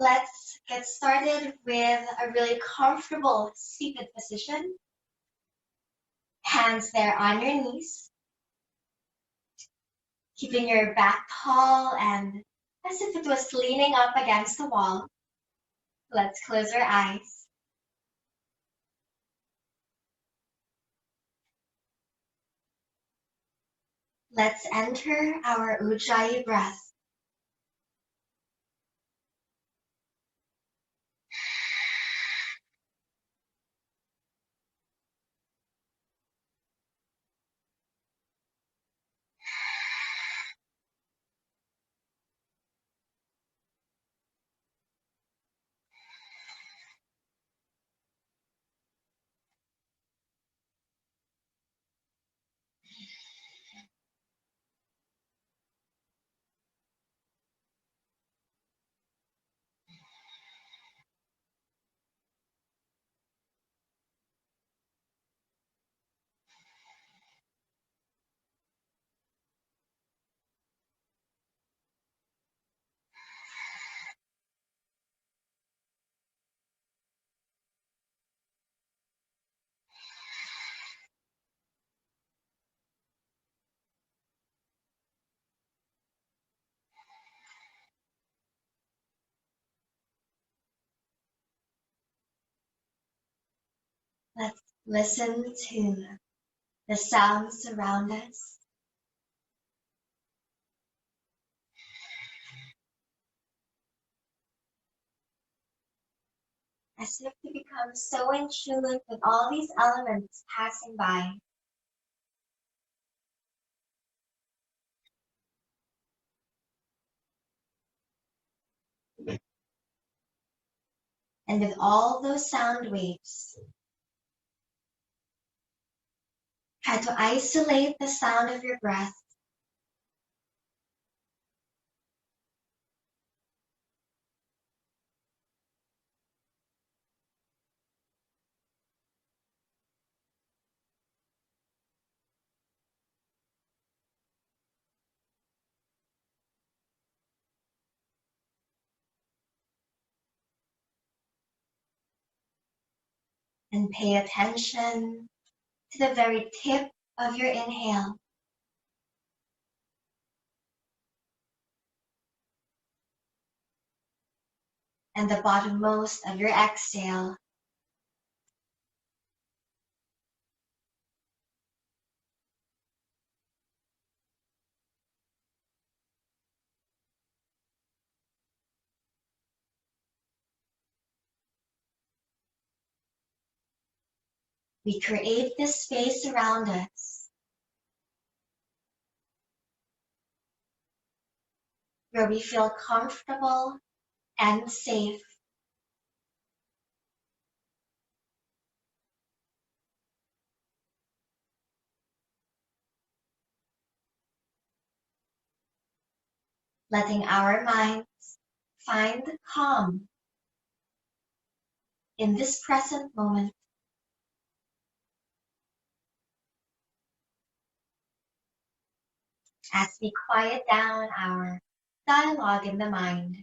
Let's get started with a really comfortable seated position. Hands there on your knees, keeping your back tall and as if it was leaning up against the wall. Let's close our eyes. Let's enter our Ujjayi breath. Let's listen to the sounds around us. As if to become so in tune with all these elements passing by. And with all those sound waves, try to isolate the sound of your breath. And pay attention to the very tip of your inhale and the bottommost of your exhale. We create this space around us where we feel comfortable and safe. Letting our minds find calm in this present moment. As we quiet down our dialogue in the mind.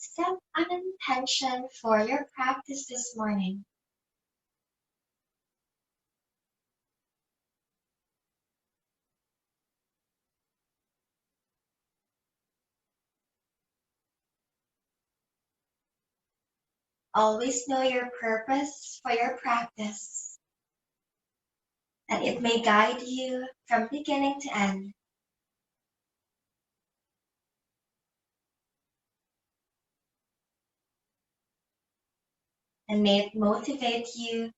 Set an intention for your practice this morning. Always know your purpose for your practice, that it may guide you from beginning to end. And may it motivate you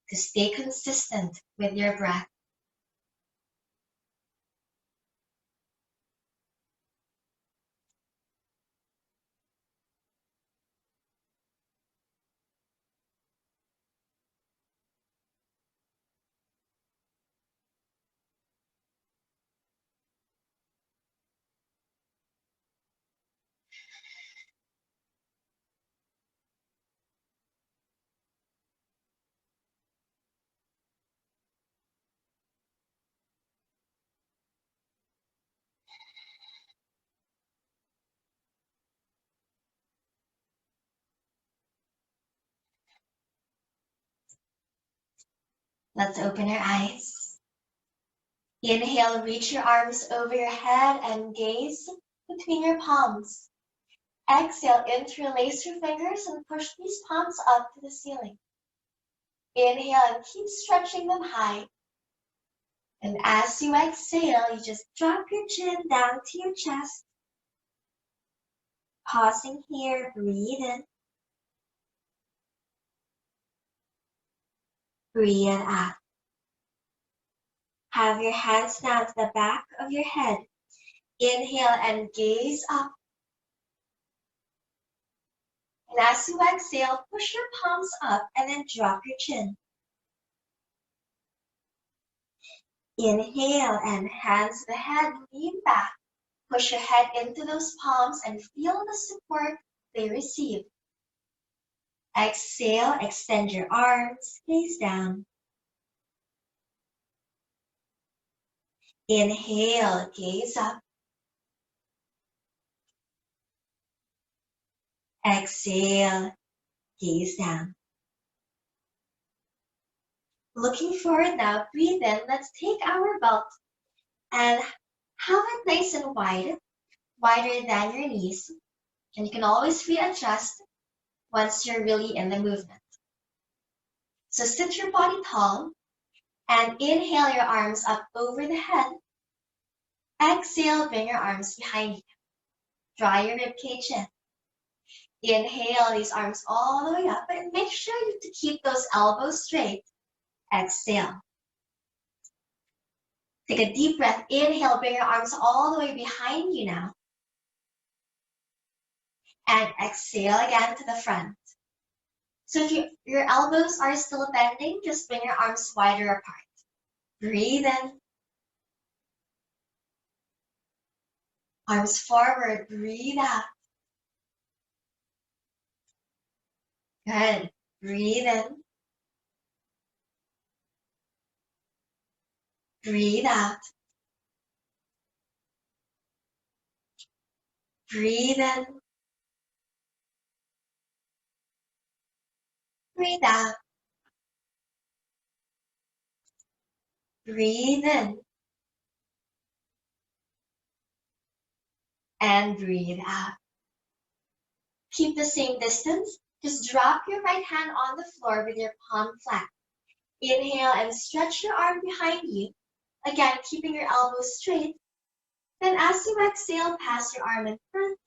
to stay consistent with your breath. Let's open our eyes. Inhale, reach your arms over your head and gaze between your palms. Exhale, interlace your fingers and push these palms up to the ceiling. Inhale and keep stretching them high. And as you exhale, you just drop your chin down to your chest. Pausing here, breathe in. Breathe out. Have your hands now to the back of your head. Inhale and gaze up. And as you exhale, push your palms up and then drop your chin. Inhale and hands to the head, lean back. Push your head into those palms and feel the support they receive. Exhale, extend your arms, gaze down. Inhale, gaze up. Exhale, gaze down. Looking forward now, breathe in. Let's take our belt and have it nice and wide, wider than your knees. And you can always readjust once you're really in the movement. So sit your body tall and inhale your arms up over the head. Exhale, bring your arms behind you. Draw your ribcage in. Inhale these arms all the way up and make sure to keep those elbows straight. Exhale. Take a deep breath. Inhale, bring your arms all the way behind you now. And exhale again to the front. So if your elbows are still bending, just bring your arms wider apart. Breathe in. Arms forward, breathe out. Good. Breathe in. Breathe out. Breathe in. Breathe out. Breathe in. And breathe out. Keep the same distance. Just drop your right hand on the floor with your palm flat. Inhale and stretch your arm behind you. Again, keeping your elbows straight. Then as you exhale, pass your arm in front.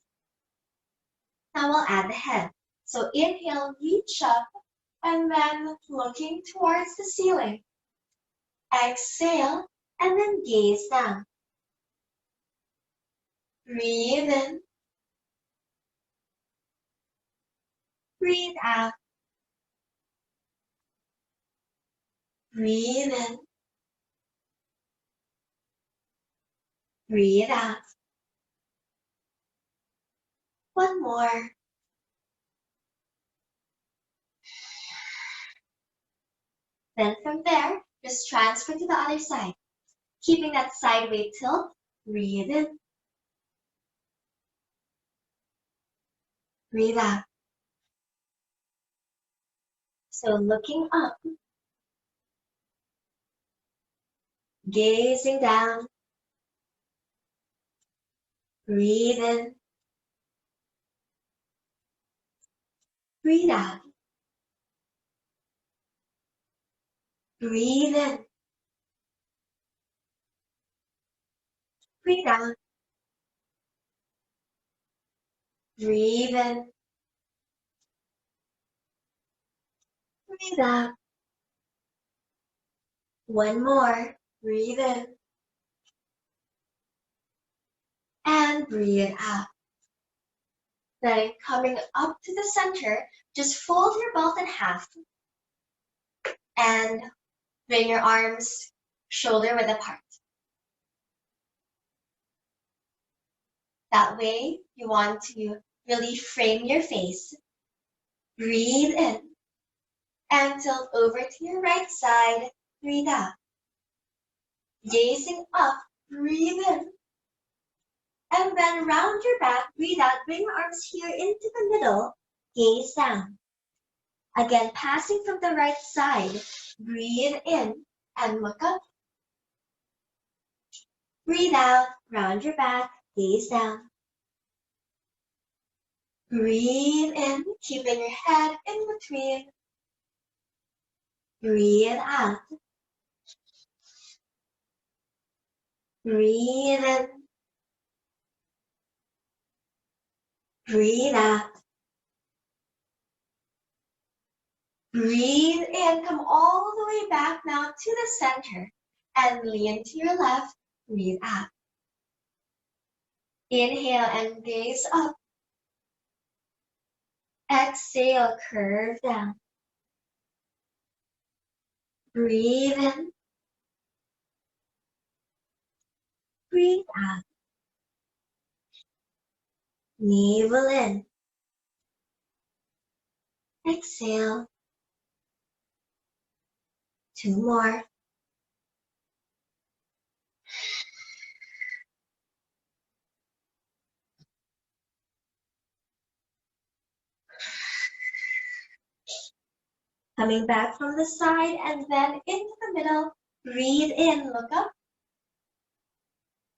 Now we'll add the head. So inhale, reach up, and then looking towards the ceiling. Exhale, and then gaze down. Breathe in. Breathe out. Breathe in. Breathe out. One more. Then from there, just transfer to the other side. Keeping that sideways tilt, breathe in. Breathe out. So looking up, gazing down, breathe in, breathe out, breathe in, breathe out, breathe in, breathe out. One more, breathe in, and breathe out. Then coming up to the center, just fold your belt in half and bring your arms shoulder width apart. That way, you want to really frame your face. Breathe in and tilt over to your right side. Breathe out. Gazing up, breathe in. And then round your back, breathe out. Bring your arms here into the middle. Gaze down. Again, passing from the right side. Breathe in and look up. Breathe out, round your back, gaze down. Breathe in, keeping your head in between. Breathe out. Breathe in. Breathe out. Breathe in, come all the way back now to the center and lean to your left. Breathe out. Inhale and gaze up. Exhale, curve down. Breathe in. Breathe out. Navel in. Exhale. 2 more. Coming back from the side and then into the middle. Breathe in, look up.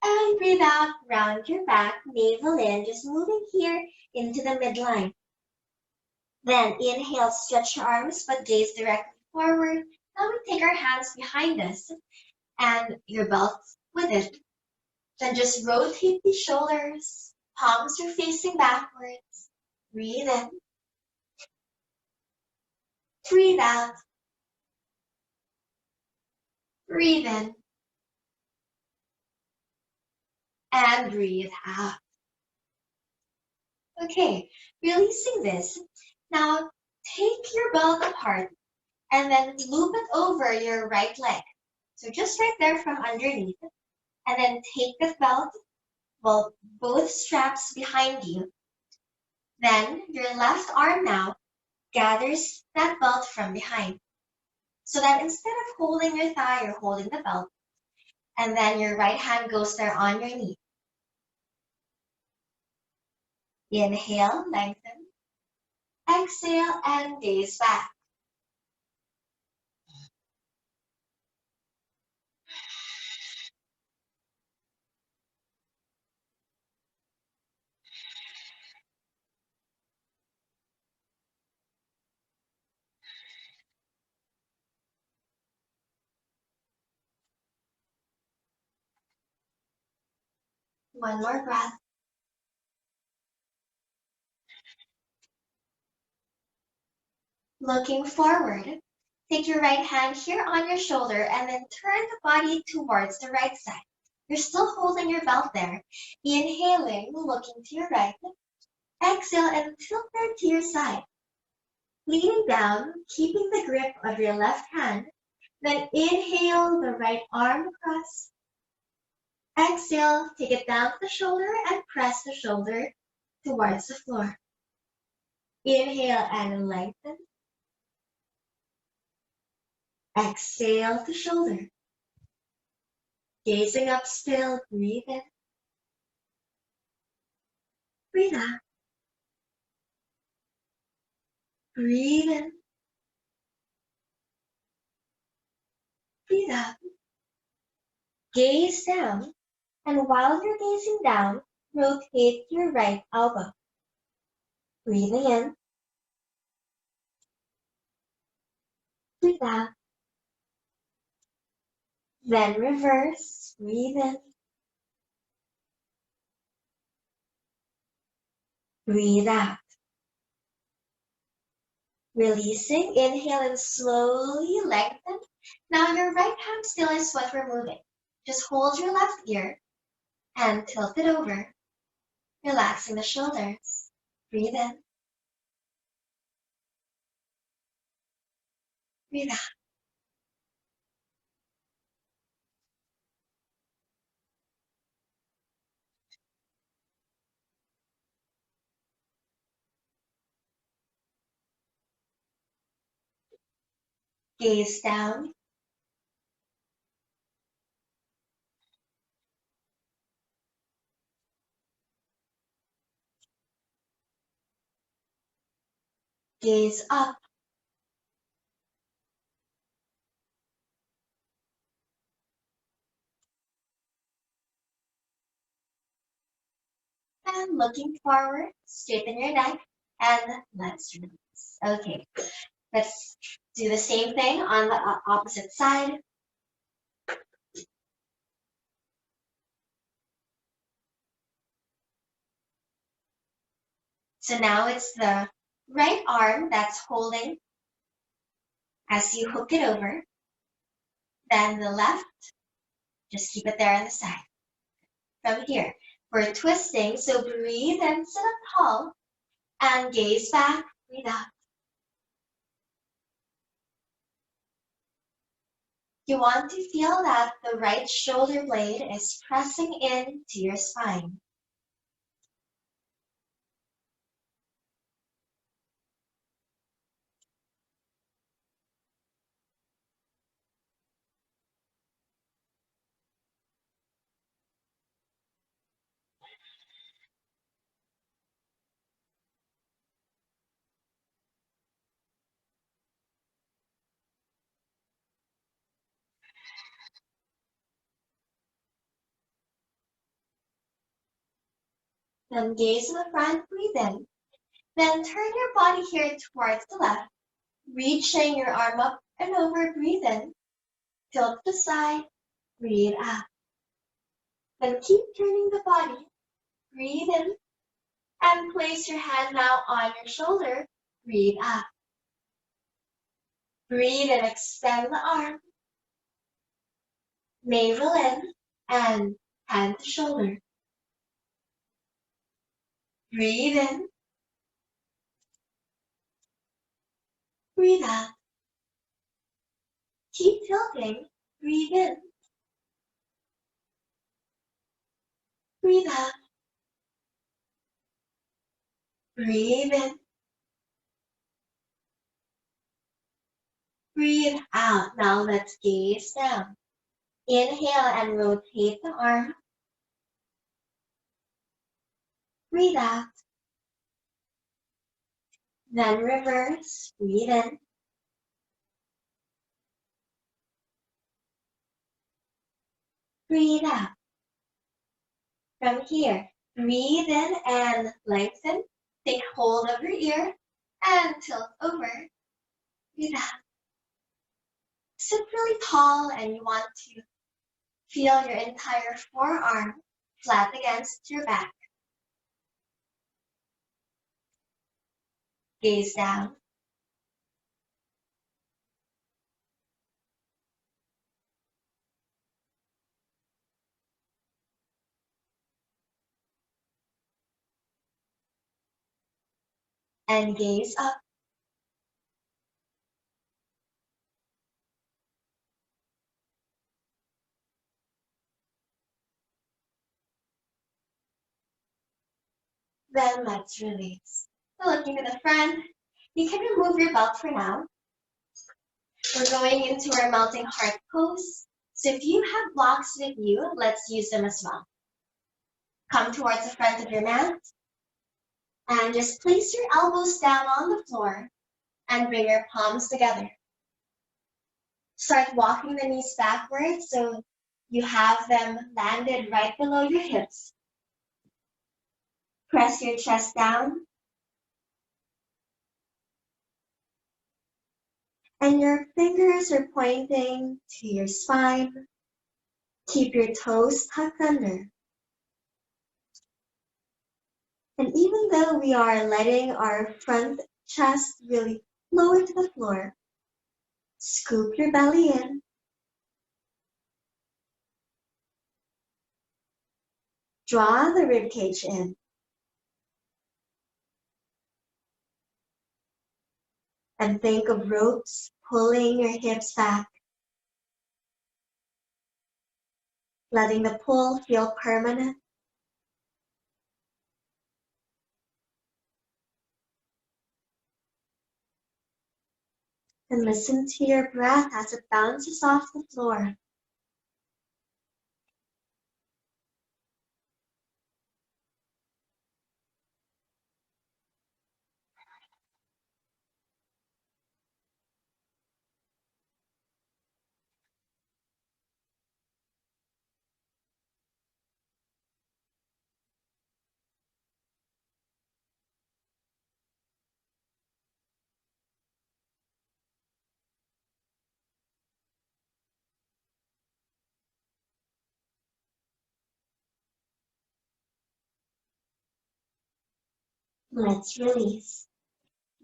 And breathe out, round your back, navel in, just moving here into the midline. Then inhale, stretch your arms, but gaze directly forward. Now we take our hands behind us and your belt with it. Then just rotate the shoulders, palms are facing backwards. Breathe in. Breathe out. Breathe in. And breathe out. Okay, releasing this. Now take your belt apart and then loop it over your right leg. So just right there from underneath. And then take the belt, well, both straps behind you. Then your left arm now gathers that belt from behind. So that instead of holding your thigh, you're holding the belt. And then your right hand goes there on your knee. Inhale, lengthen. Exhale, and gaze back. One more breath. Looking forward. Take your right hand here on your shoulder and then turn the body towards the right side. You're still holding your belt there. Inhaling, looking to your right. Exhale and tilt there to your side. Leaning down, keeping the grip of your left hand. Then inhale the right arm across. Exhale, take it down to the shoulder and press the shoulder towards the floor. Inhale and lengthen. Exhale to shoulder. Gazing up still, breathe in. Breathe out. Breathe in. Breathe out. Gaze down, and while you're gazing down, rotate your right elbow. Breathing in. Breathe out. Then reverse. Breathe in. Breathe out. Releasing, inhale and slowly lengthen. Now your right hand still is what we're moving. Just hold your left ear and tilt it over, relaxing the shoulders. Breathe in. Breathe out. Gaze down. Gaze up. And looking forward, straighten your neck, and let's release. Okay, let's do the same thing on the opposite side. So now it's the right arm that's holding as you hook it over. Then the left, just keep it there on the side. From here, we're twisting, so breathe and sit up tall and gaze back, breathe out. You want to feel that the right shoulder blade is pressing in to your spine. Then gaze in the front, breathe in. Then turn your body here towards the left, reaching your arm up and over, breathe in. Tilt to the side, breathe out. Then keep turning the body, breathe in, and place your hand now on your shoulder, breathe out. Breathe and extend the arm, navel in, and hand to shoulder. Breathe in, breathe out. Keep tilting, breathe in, breathe out. Breathe in, breathe out. Now let's gaze down. Inhale and rotate the arm. Breathe out. Then reverse, breathe in. Breathe out. From here, breathe in and lengthen. Take hold of your ear and tilt over. Breathe out. Sit really tall and you want to feel your entire forearm flat against your back. Gaze down. And gaze up. Then let's release. So looking at the front, you can remove your belt for now. We're going into our melting heart pose. So if you have blocks with you, let's use them as well. Come towards the front of your mat and just place your elbows down on the floor and bring your palms together. Start walking the knees backwards so you have them landed right below your hips. Press your chest down. And your fingers are pointing to your spine. Keep your toes tucked under. And even though we are letting our front chest really lower to the floor, scoop your belly in. Draw the rib cage in. And think of ropes pulling your hips back. Letting the pull feel permanent. And listen to your breath as it bounces off the floor. Let's release.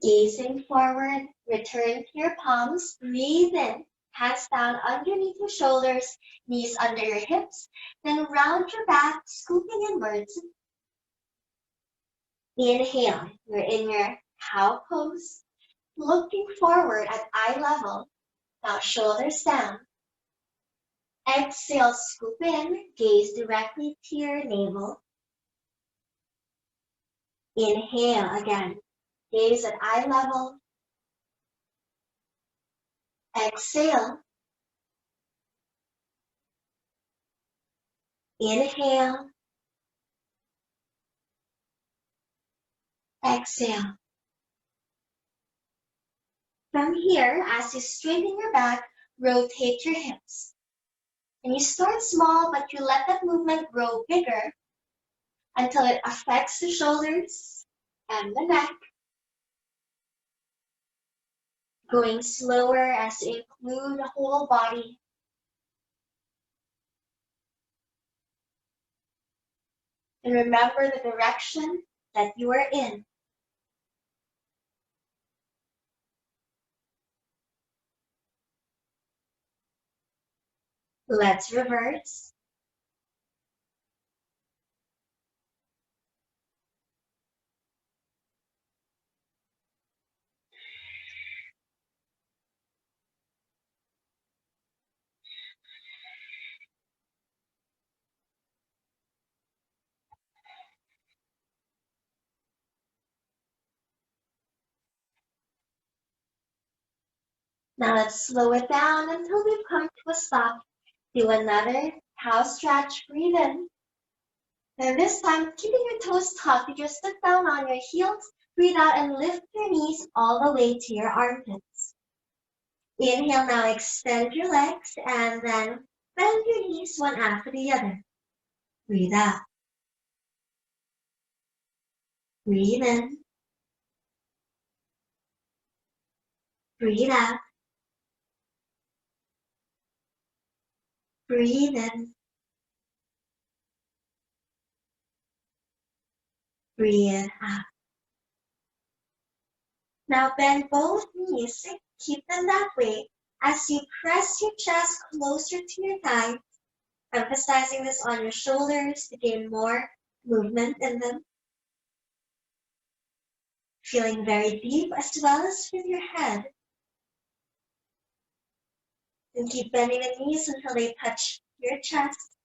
Gazing forward, return to your palms, breathe in. Hands down underneath your shoulders, knees under your hips, then round your back, scooping inwards. Inhale, you're in your cow pose, looking forward at eye level. Now shoulders down. Exhale, scoop in, gaze directly to your navel. Inhale again, gaze at eye level. Exhale. Inhale. Exhale. From here, as you straighten your back, rotate your hips. And you start small, but you let that movement grow bigger until it affects the shoulders and the neck. Going slower as you include the whole body. And remember the direction that you are in. Let's reverse. Now let's slow it down until we've come to a stop. Do another cow stretch, breathe in. And this time, keeping your toes tucked, you just sit down on your heels, breathe out and lift your knees all the way to your armpits. Inhale, now extend your legs and then bend your knees one after the other. Breathe out. Breathe in. Breathe out. Breathe in. Breathe out. Now bend both knees. Keep them that way as you press your chest closer to your thighs, emphasizing this on your shoulders to gain more movement in them. Feeling very deep as well as with your head. And keep bending the knees until they touch your chest.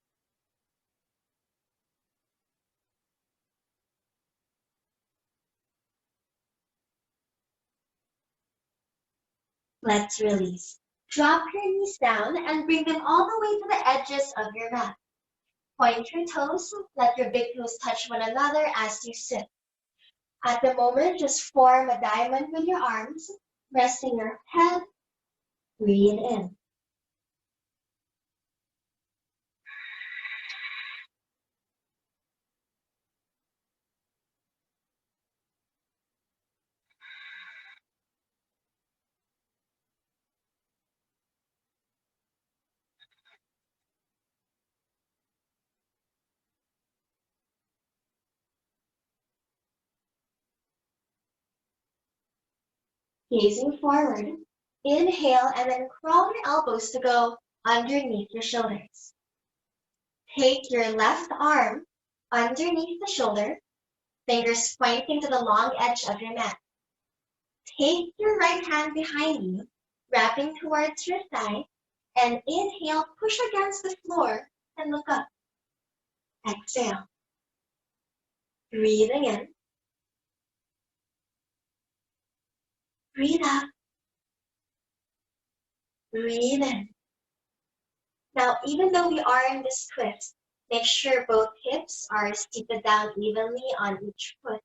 Let's release. Drop your knees down and bring them all the way to the edges of your mat. Point your toes, let your big toes touch one another as you sit. At the moment, just form a diamond with your arms, resting your head. Breathe in. Gazing forward, inhale and then crawl your elbows to go underneath your shoulders. Take your left arm underneath the shoulder, fingers pointing to the long edge of your mat. Take your right hand behind you, wrapping towards your thigh, and inhale, push against the floor and look up. Exhale. Breathing in. Breathe out. Breathe in. Now, even though we are in this twist, make sure both hips are seated down evenly on each foot.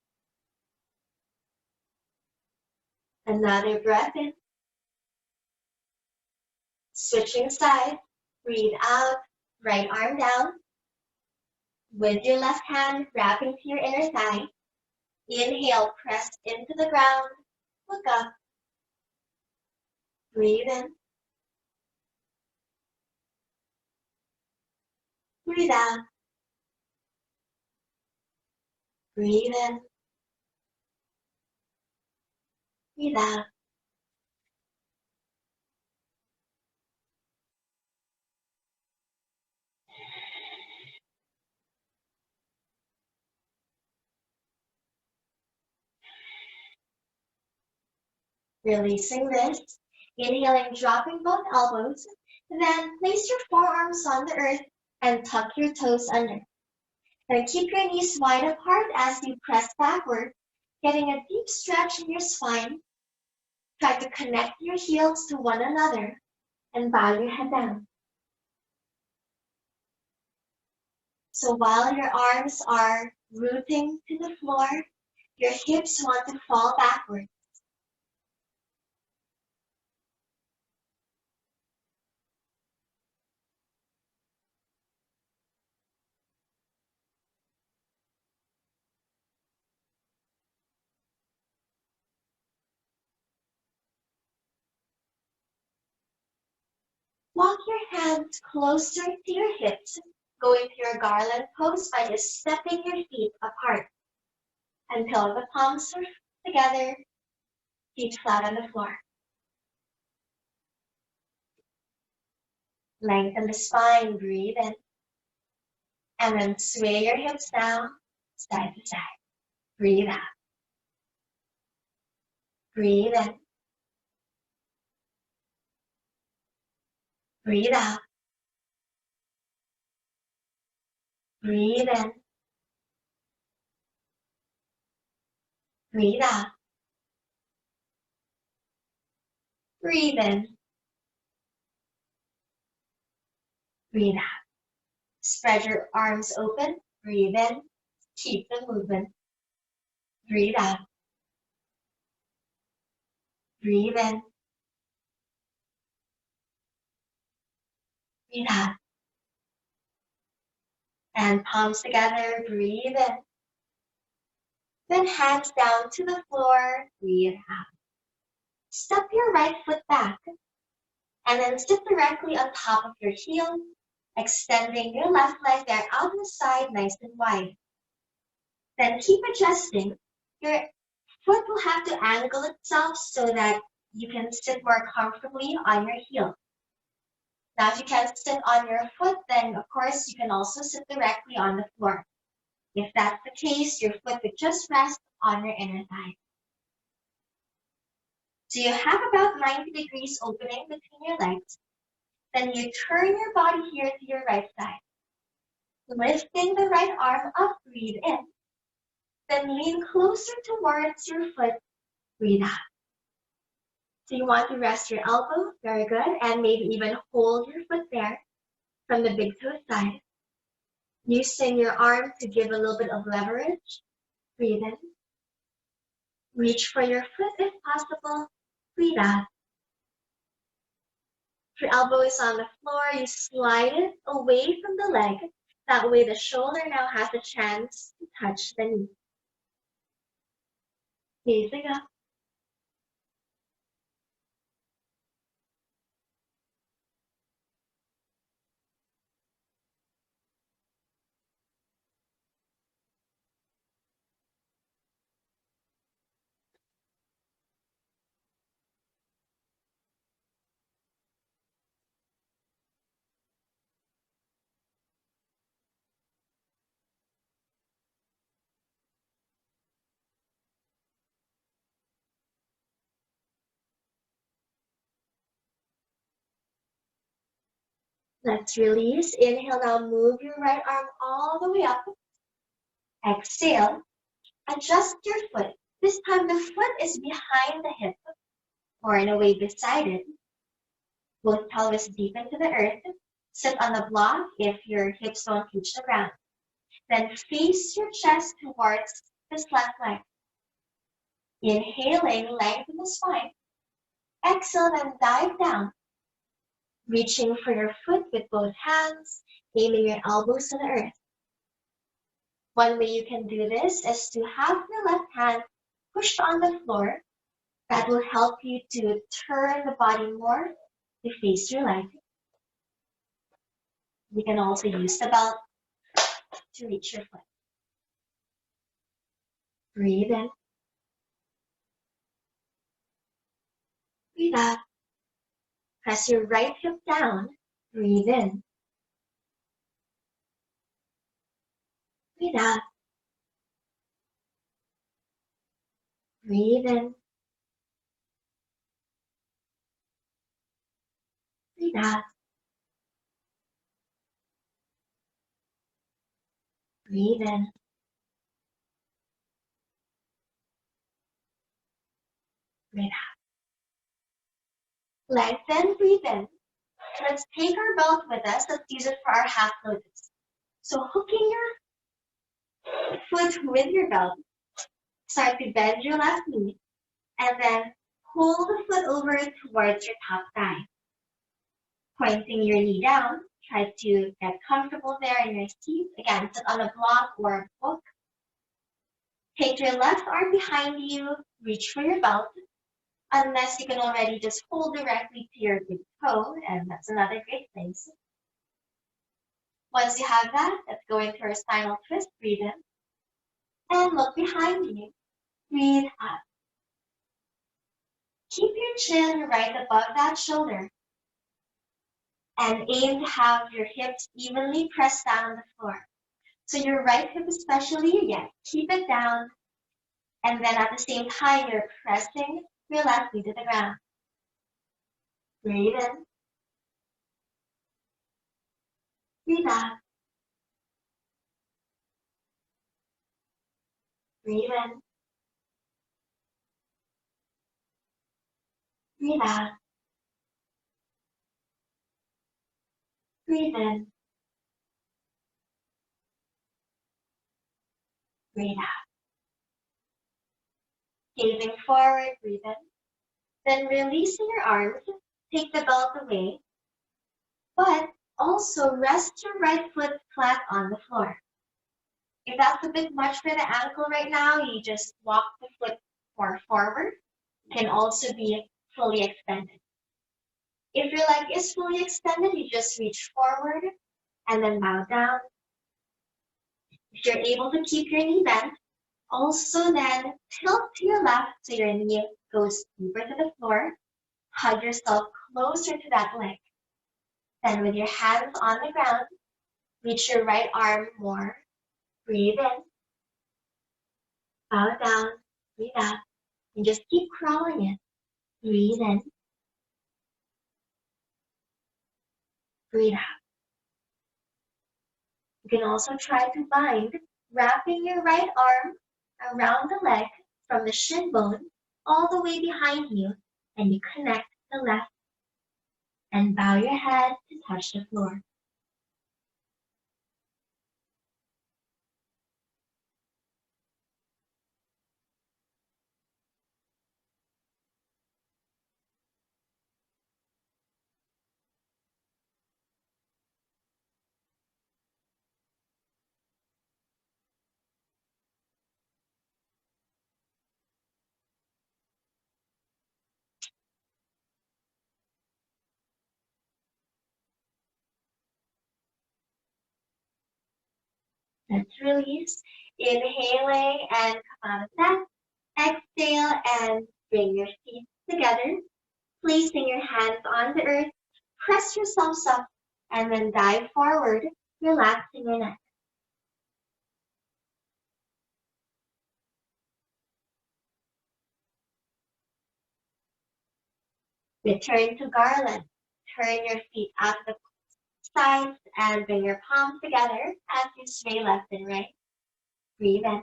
Another breath in. Switching side. Breathe out. Right arm down. With your left hand wrapping to your inner thigh. Inhale, press into the ground. Look up. Breathe in. Breathe out. Breathe in. Breathe out. Releasing this. Inhaling, dropping both elbows. Then place your forearms on the earth and tuck your toes under. Then keep your knees wide apart as you press backward, getting a deep stretch in your spine. Try to connect your heels to one another and bow your head down. So while your arms are rooting to the floor, your hips want to fall backward. Walk your hands closer to your hips, going to your garland pose by just stepping your feet apart until the palms are together, feet flat on the floor. Lengthen the spine, breathe in, and then sway your hips down, side to side. Breathe out. Breathe in. Breathe out. Breathe in. Breathe out. Breathe in. Breathe out. Spread your arms open. Breathe in. Keep the movement. Breathe out. Breathe in. Breathe out. And palms together. Breathe in. Then hands down to the floor. Breathe out. Step your right foot back. And then sit directly on top of your heel, extending your left leg there out the side nice and wide. Then keep adjusting. Your foot will have to angle itself so that you can sit more comfortably on your heel. Now, if you can't sit on your foot, then of course you can also sit directly on the floor. If that's the case, your foot would just rest on your inner thigh. So you have about 90 degrees opening between your legs. Then you turn your body here to your right side. Lifting the right arm up, breathe in. Then lean closer towards your foot, breathe out. So you want to rest your elbow, very good, and maybe even hold your foot there from the big toe side. Using your arm to give a little bit of leverage, breathe in. Reach for your foot if possible, breathe out. If your elbow is on the floor, you slide it away from the leg. That way the shoulder now has a chance to touch the knee. Gazing up. Let's release. Inhale, now move your right arm all the way up. Exhale, adjust your foot. This time the foot is behind the hip, or in a way beside it. Both pelvis deep into the earth. Sit on the block if your hips don't reach the ground. Then face your chest towards this left leg. Inhaling, lengthen the spine. Exhale, then dive down. Reaching for your foot with both hands, aiming your elbows to the earth. One way you can do this is to have your left hand pushed on the floor. That will help you to turn the body more to face your leg. You can also use the belt to reach your foot. Breathe in. Breathe out. Press your right hip down. Breathe in. Breathe out. Breathe in. Breathe out. Breathe in. Breathe out. Lengthen, breathe in. Let's take our belt with us. Let's use it for our half lotus. So hooking your foot with your belt, start to bend your left knee, and then pull the foot over towards your top thigh. Pointing your knee down, try to get comfortable there in your seat. Again, sit on a block or a book. Take your left arm behind you, reach for your belt, unless you can already just hold directly to your big toe, and that's another great place. Once you have that, let's go into our spinal twist. Breathe in, and look behind you. Breathe out. Keep your chin right above that shoulder, and aim to have your hips evenly pressed down on the floor. So your right hip especially, again, keep it down, and then at the same time, you're pressing your left knee to the ground. Breathe in. Breathe out. Breathe in. Breathe out. Breathe in. Breathe out. Gazing forward, breathe in. Then releasing your arms, take the belt away, but also rest your right foot flat on the floor. If that's a bit much for the ankle right now, you just walk the foot more forward. It can also be fully extended. If your leg is fully extended, you just reach forward and then bow down. If you're able to keep your knee bent, also then tilt to your left so your knee goes deeper to the floor. Hug yourself closer to that leg. Then with your hands on the ground, reach your right arm more. Breathe in. Bow down. Breathe out. And just keep crawling it. Breathe in. Breathe out. You can also try to bind, wrapping your right arm around the leg from the shin bone all the way behind you, and you connect the left and bow your head to touch the floor. Let's release, inhaling and come out of that. Exhale and bring your feet together, placing your hands on the earth. Press yourselves up and then dive forward, relaxing your neck. Return to garland. Turn your feet out to the sides and bring your palms together as you sway left and right. Breathe in.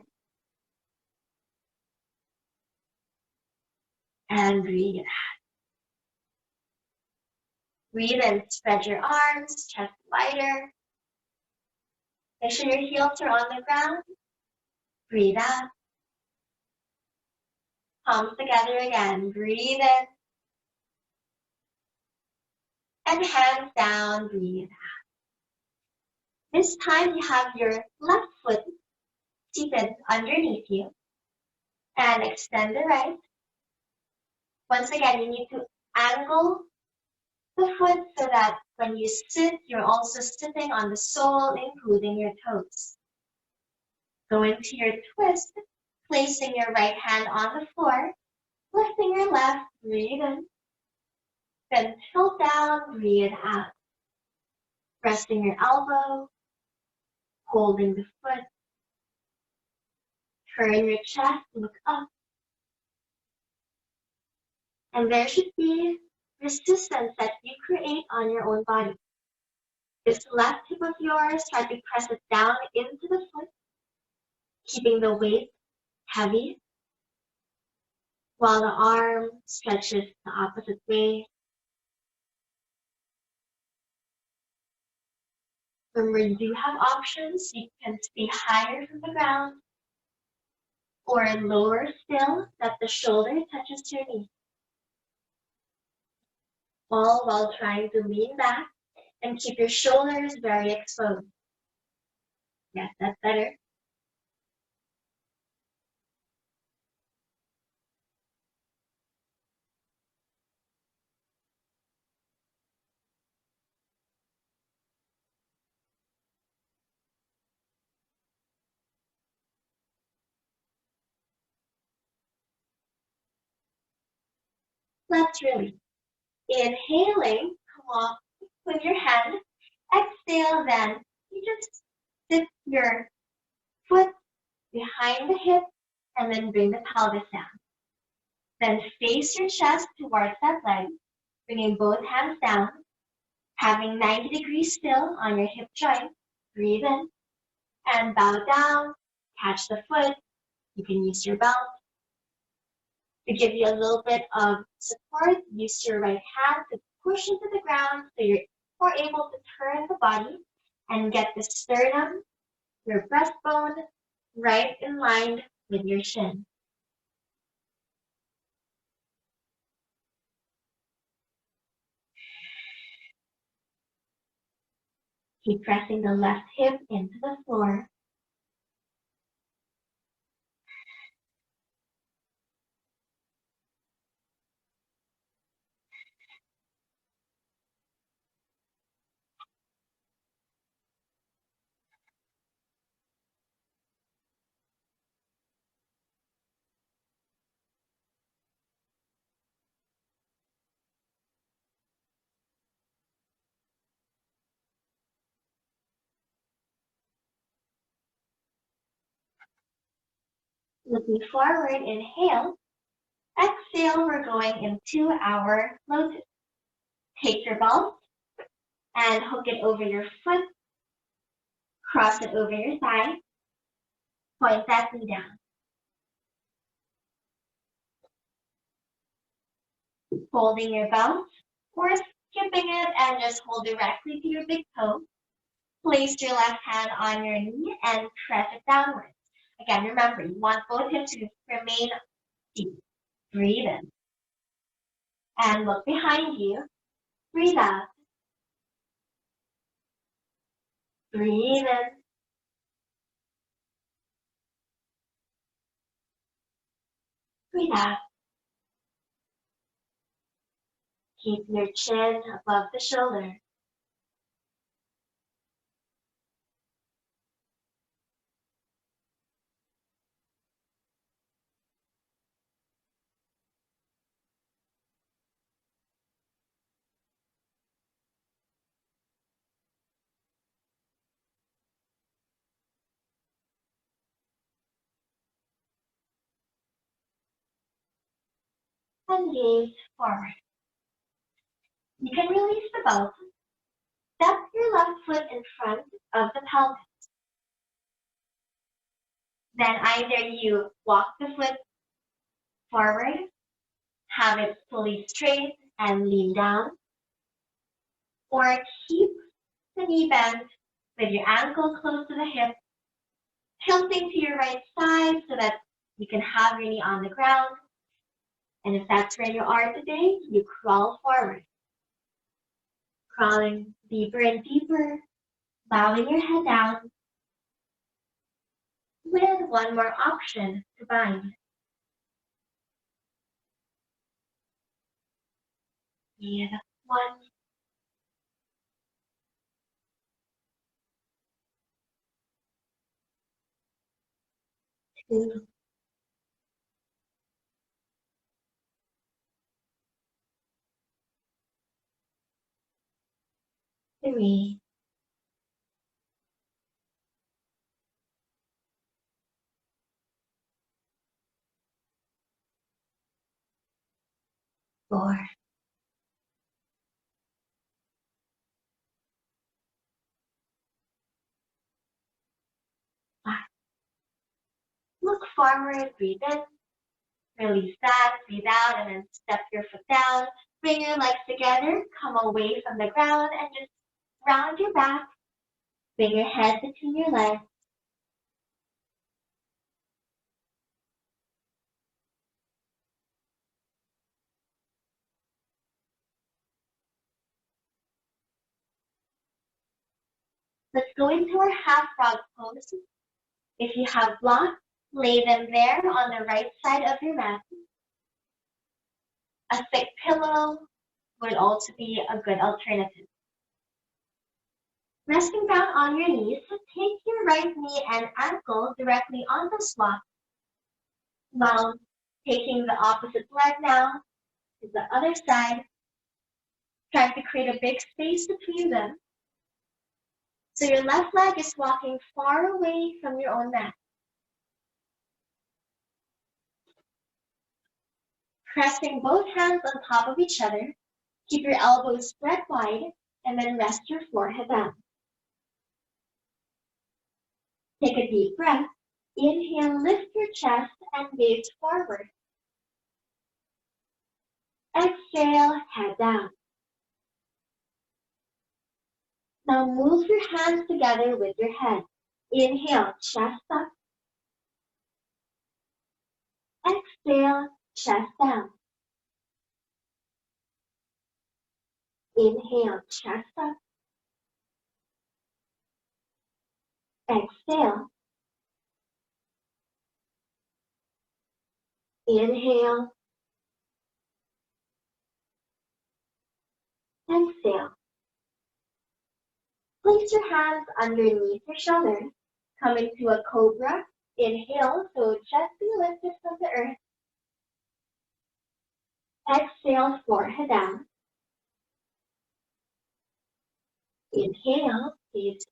And breathe out. Breathe in, spread your arms, chest wider. Make sure your heels are on the ground. Breathe out. Palms together again. Breathe in. And hands down, breathe out. This time you have your left foot seated underneath you. And extend the right. Once again, you need to angle the foot so that when you sit, you're also sitting on the sole, including your toes. Go into your twist, placing your right hand on the floor, lifting your left, breathe in, Then tilt down, breathe out. Resting your elbow, holding the foot. Turn your chest, look up. And there should be resistance that you create on your own body. This left hip of yours, try to press it down into the foot, keeping the weight heavy, while the arm stretches the opposite way. Remember, you do have options. You can stay higher from the ground or lower still, that the shoulder touches your knee. All while trying to lean back and keep your shoulders very exposed. Yes, that's better. Let's release. Inhaling, come off with your hand. Exhale, then you just sit your foot behind the hip and then bring the pelvis down. Then face your chest towards that leg, bringing both hands down, having 90 degrees still on your hip joint. Breathe in and bow down, catch the foot. You can use your belt. To give you a little bit of support, use your right hand to push into the ground so you're more able to turn the body and get the sternum, your breastbone, right in line with your shin. Keep pressing the left hip into the floor. Looking forward, inhale. Exhale, we're going into our lotus. Take your belt and hook it over your foot. Cross it over your thigh. Point that knee down. Holding your belt or skipping it and just hold directly to your big toe. Place your left hand on your knee and press it downwards. Again, remember, you want both hips to remain deep. Breathe in. And look behind you. Breathe out. Breathe in. Breathe out. Keep your chin above the shoulder. And gaze forward. You can release the belt. Step your left foot in front of the pelvis. Then either you walk the foot forward, have it fully straight and lean down, or keep the knee bent with your ankle close to the hip, tilting to your right side so that you can have your knee on the ground. And if that's where you are today, you crawl forward. Crawling deeper and deeper, bowing your head down, with one more option to bind. Breathe. 1, 2, 3, 4. Look forward, breathe in, release that, breathe out, and then step your foot down. Bring your legs together, come away from the ground, and just round your back. Bring your head between your legs. Let's go into our half frog pose. If you have blocks, lay them there on the right side of your mat. A thick pillow would also be a good alternative. Resting down on your knees, take your right knee and ankle directly on the block, while taking the opposite leg now to the other side, trying to create a big space between them. So your left leg is walking far away from your own mat. Pressing both hands on top of each other, keep your elbows spread wide, and then rest your forehead down. Take a deep breath. Inhale, lift your chest and gaze forward. Exhale, head down. Now move your hands together with your head. Inhale, chest up. Exhale, chest down. Inhale, chest up. Exhale. Inhale. Exhale. Place your hands underneath your shoulders. Come into a cobra. Inhale, so gently lifted from the earth. Exhale, forehead down. Inhale, gaze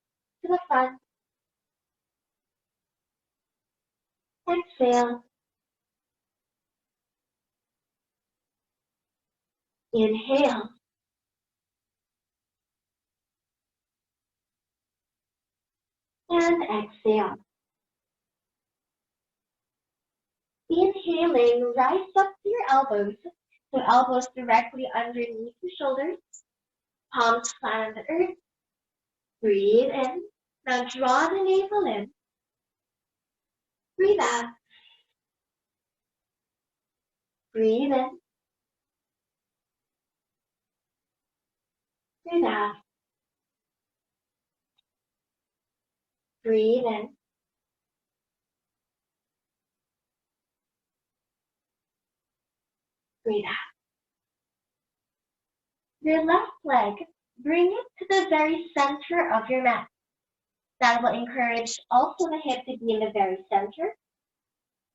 to the front. Exhale. Inhale. And exhale. Inhaling, rise up to your elbows. So elbows directly underneath the shoulders. Palms flat on the earth. Breathe in. Now draw the navel in. Breathe out. Breathe in. Breathe out. Breathe in. Breathe out. Your left leg, bring it to the very center of your mat. That will encourage also the hip to be in the very center.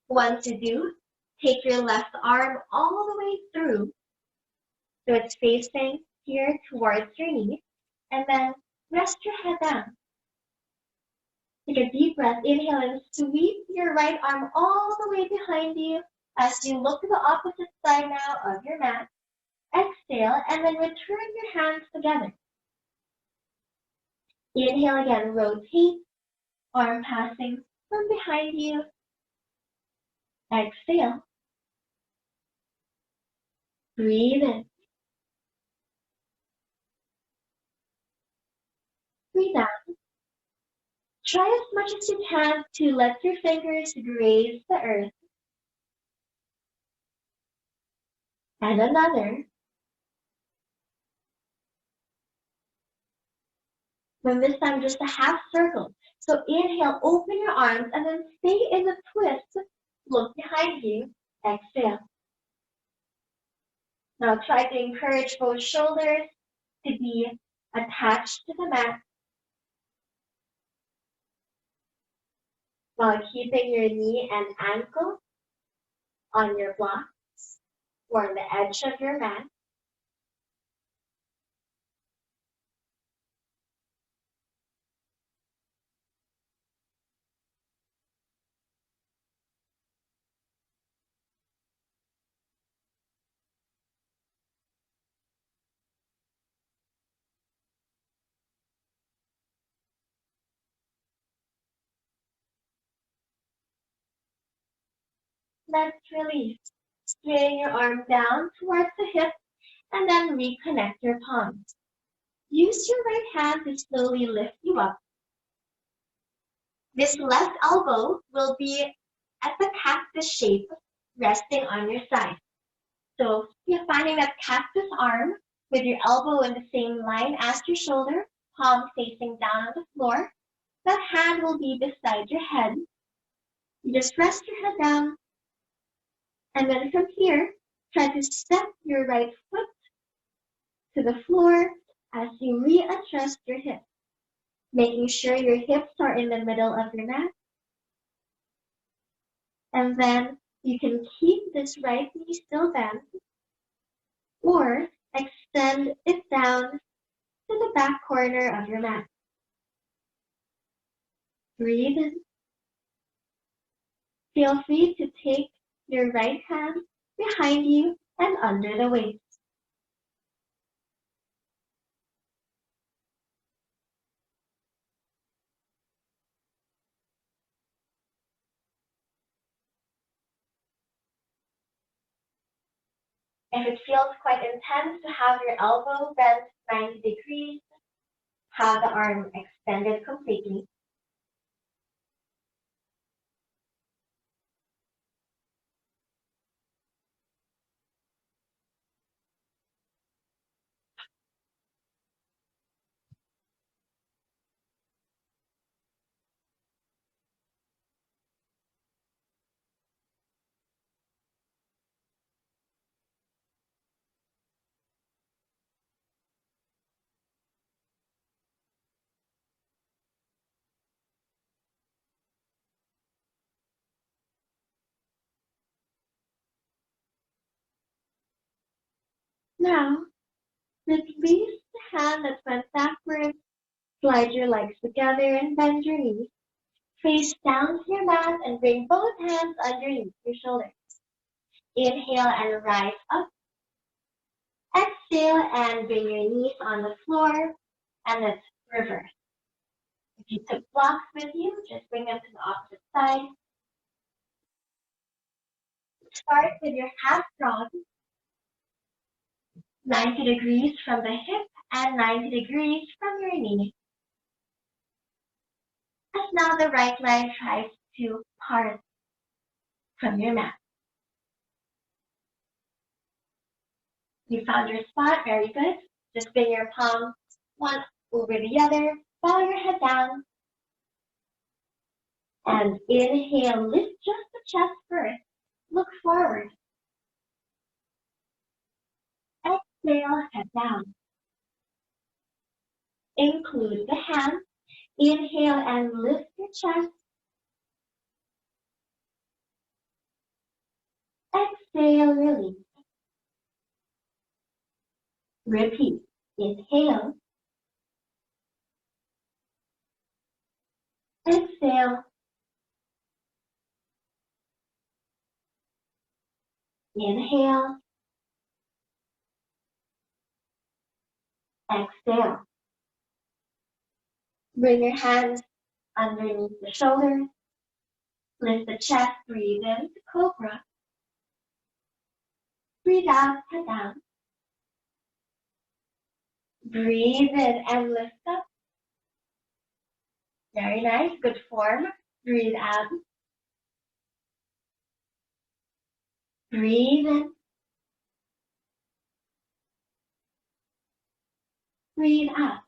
Once you do, take your left arm all the way through, so it's facing here towards your knee, and then rest your head down. Take a deep breath, inhale and sweep your right arm all the way behind you as you look to the opposite side now of your mat. Exhale, and then return your hands together. Inhale again, rotate, arm passing from behind you. Exhale. Breathe in. Breathe out. Try as much as you can to let your fingers graze the earth. And another. And this time just a half circle. So inhale, open your arms, and then stay in the twist. Look behind you. Exhale. Now try to encourage both shoulders to be attached to the mat, while keeping your knee and ankle on your blocks or on the edge of your mat. let's release. Straighten your arm down towards the hip and then reconnect your palms. Use your right hand to slowly lift you up. This left elbow will be at the cactus shape, resting on your side. So you're finding that cactus arm with your elbow in the same line as your shoulder, palm facing down on the floor. That hand will be beside your head. You just rest your head down. And then from here, try to step your right foot to the floor as you readjust your hips, making sure your hips are in the middle of your mat. And then you can keep this right knee still bent or extend it down to the back corner of your mat. Breathe in. Feel free to take your right hand behind you and under the waist. If it feels quite intense to have your elbow bent 90 degrees, have the arm extended completely. Now, release the hand that went backwards, slide your legs together and bend your knees. Face down to your mat and bring both hands underneath your shoulders. Inhale and rise up. Exhale and bring your knees on the floor and let's reverse. If you took blocks with you, just bring them to the opposite side. Start with your half frog, 90 degrees from the hip and 90 degrees from your knee. As now the right leg tries to part from your mat. You found your spot, very good. Just bring your palms one over the other, bow your head down. And inhale, lift just the chest first. Look forward. Exhale, head down. Include the hands. Inhale and lift your chest. Exhale, release. Repeat. Inhale. Exhale. Inhale. Exhale. Bring your hands underneath the shoulders. Lift the chest, breathe in to cobra. Breathe out, head down. Breathe in and lift up. Very nice, good form. Breathe out. Breathe in. Breathe out.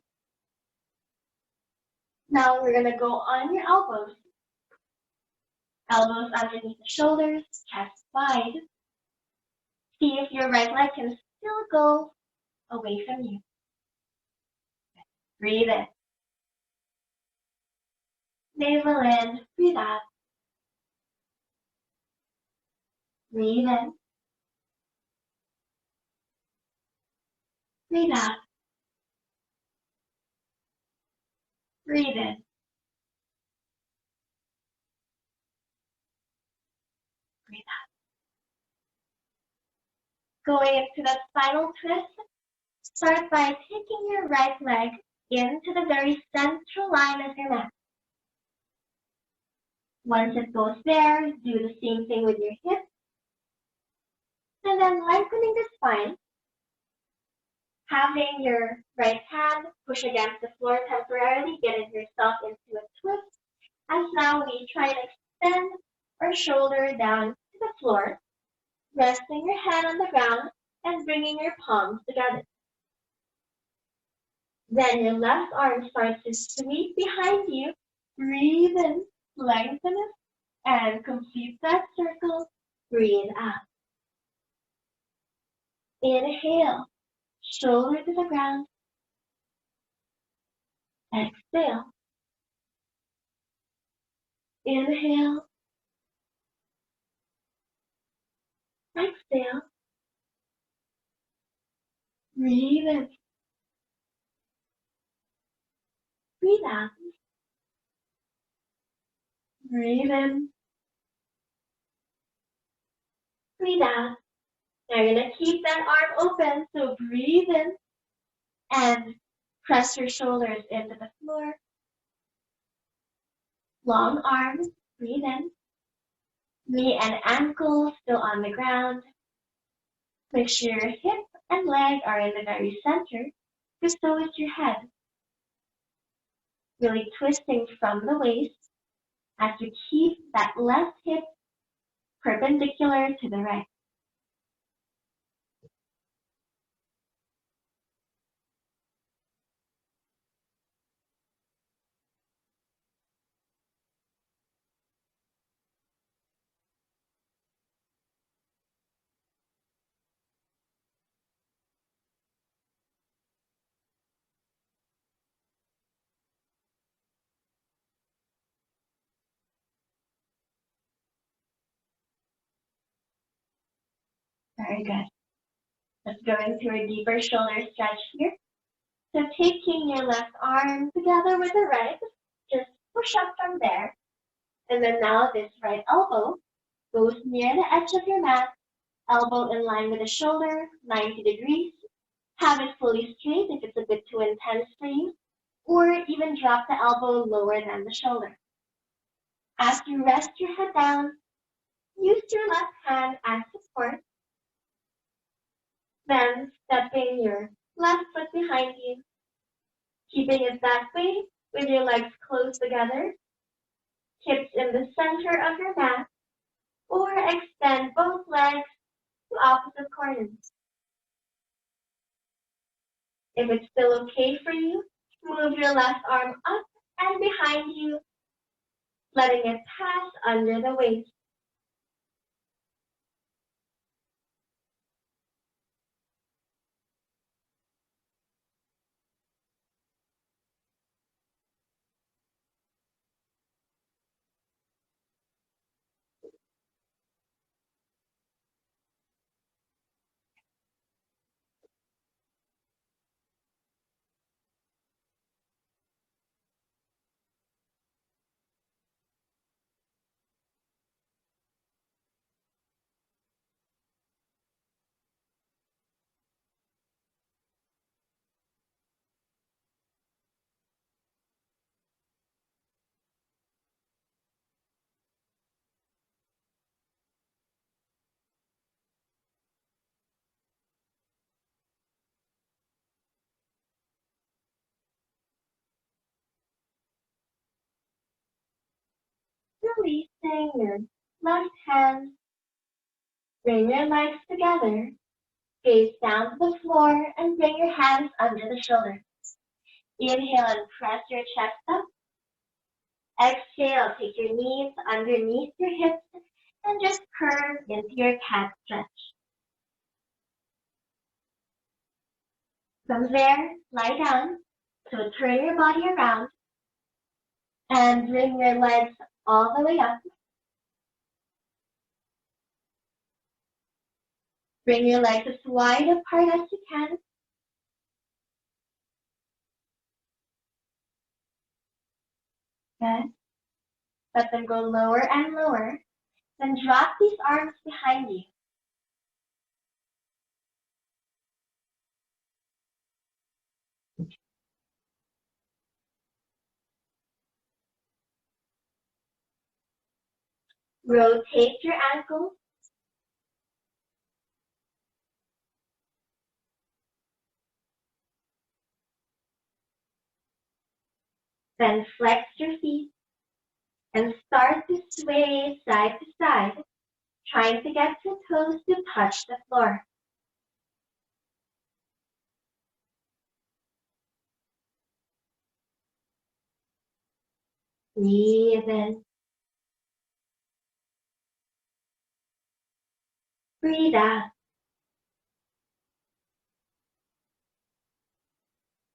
Now we're gonna go on your elbows. Elbows underneath the shoulders, chest wide. See if your right leg can still go away from you. Breathe in. Navel in, breathe out. Breathe in. Breathe out. Breathe in. Breathe out. Going into that final twist, start by taking your right leg into the very central line of your mat. Once it goes there, do the same thing with your hips. And then lengthening the spine, having your right hand push against the floor temporarily, getting yourself into a twist. As now we try to extend our shoulder down to the floor, resting your head on the ground and bringing your palms together. Then your left arm starts to sweep behind you. Breathe in, lengthen it, and complete that circle. Breathe out. Inhale, shoulder to the ground. Exhale. Inhale. Exhale. Breathe in. Breathe out. Breathe in. Breathe out. Now you're going to keep that arm open, so breathe in and press your shoulders into the floor. Long arms, breathe in. Knee and ankle still on the ground. Make sure your hip and leg are in the very center, because so is your head. Really twisting from the waist as you keep that left hip perpendicular to the right. Very good. Let's go into a deeper shoulder stretch here. So taking your left arm together with the right, just push up from there. And then now this right elbow goes near the edge of your mat, elbow in line with the shoulder, 90 degrees. Have it fully straight if it's a bit too intense for you, or even drop the elbow lower than the shoulder. As you rest your head down, use your left hand as support. Then stepping your left foot behind you, keeping it that way with your legs close together, hips in the center of your mat, or extend both legs to opposite corners. If it's still okay for you, move your left arm up and behind you, letting it pass under the waist. Releasing your left hand, bring your legs together, gaze down to the floor, and bring your hands under the shoulders. Inhale and press your chest up. Exhale, take your knees underneath your hips and just curve into your cat stretch. From there, lie down. So turn your body around and bring your legs all the way up. Bring your legs as wide apart as you can. Good. Let them go lower and lower. Then drop these arms behind you. Rotate your ankles. Then flex your feet and start to sway side to side, trying to get your toes to touch the floor. Breathe in. Breathe out.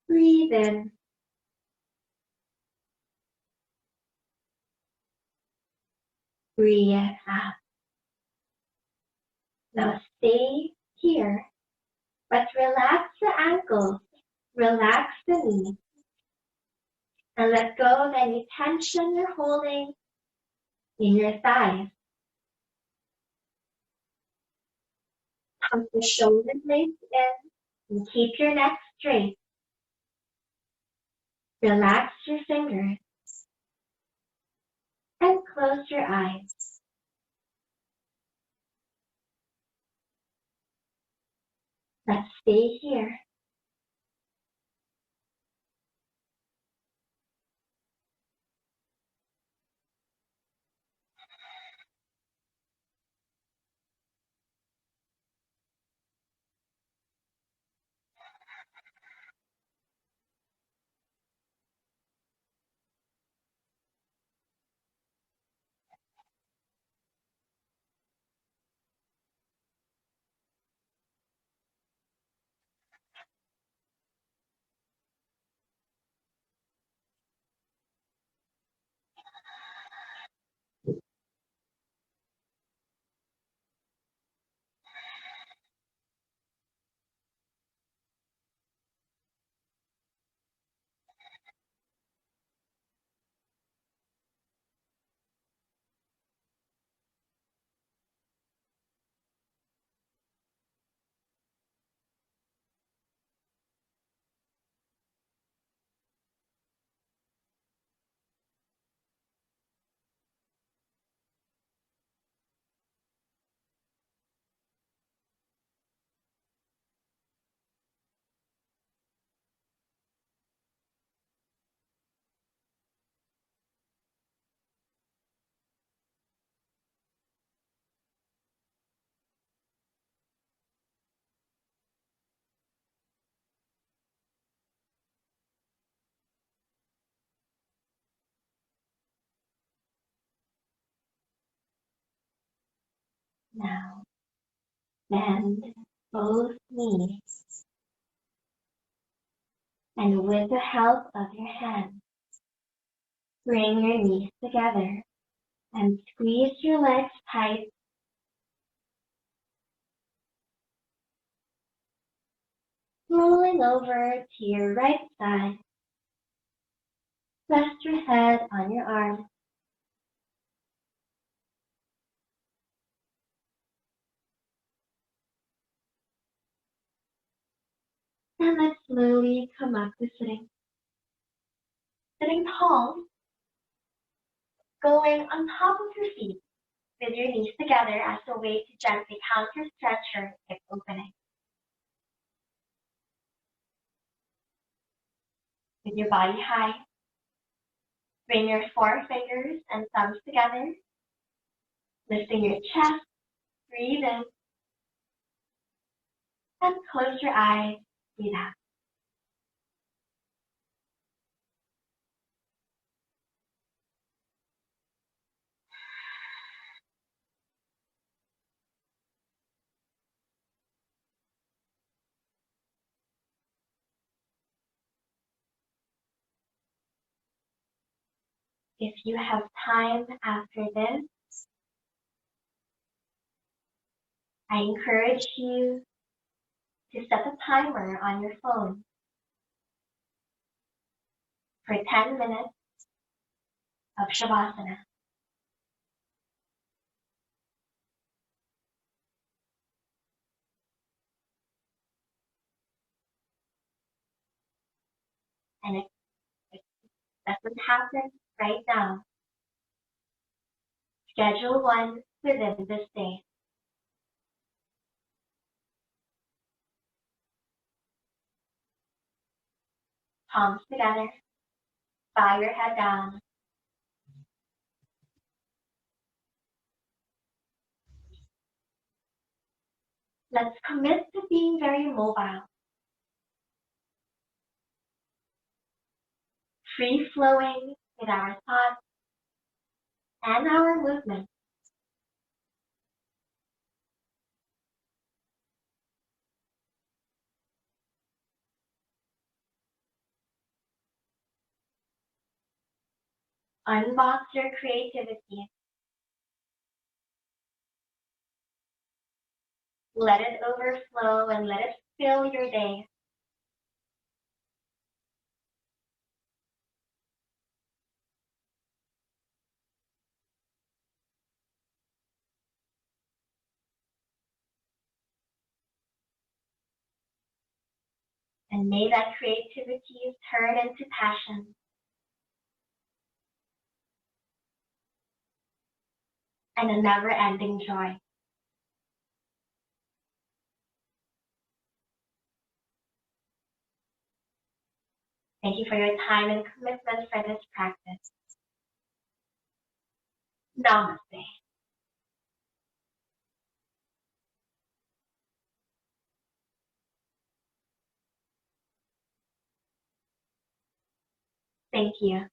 Breathe in. Breathe out. Now stay here, but relax the ankles, relax the knees, and let go of any tension you're holding in your thighs. Pump the shoulder blades in and keep your neck straight. Relax your fingers and close your eyes. Let's stay here. Now bend both knees, and with the help of your hands, bring your knees together and squeeze your legs tight. Rolling over to your right side, rest your head on your arm. And let's slowly come up to sitting. Sitting tall, going on top of your feet with your knees together as a way to gently counter stretch your hip opening. With your body high, bring your forefingers and thumbs together, lifting your chest, breathe in, and close your eyes, breathe out. If you have time after this, I encourage you to set a timer on your phone for 10 minutes of Shavasana. And if it doesn't happen right now, schedule one within this day. Palms together, Bow your head down. Let's commit to being very mobile, free flowing with our thoughts and our movements. Unbox your creativity. Let it overflow and let it fill your day. And may that creativity turn into passion and a never ending joy. Thank you for your time and commitment for this practice. Namaste. Thank you.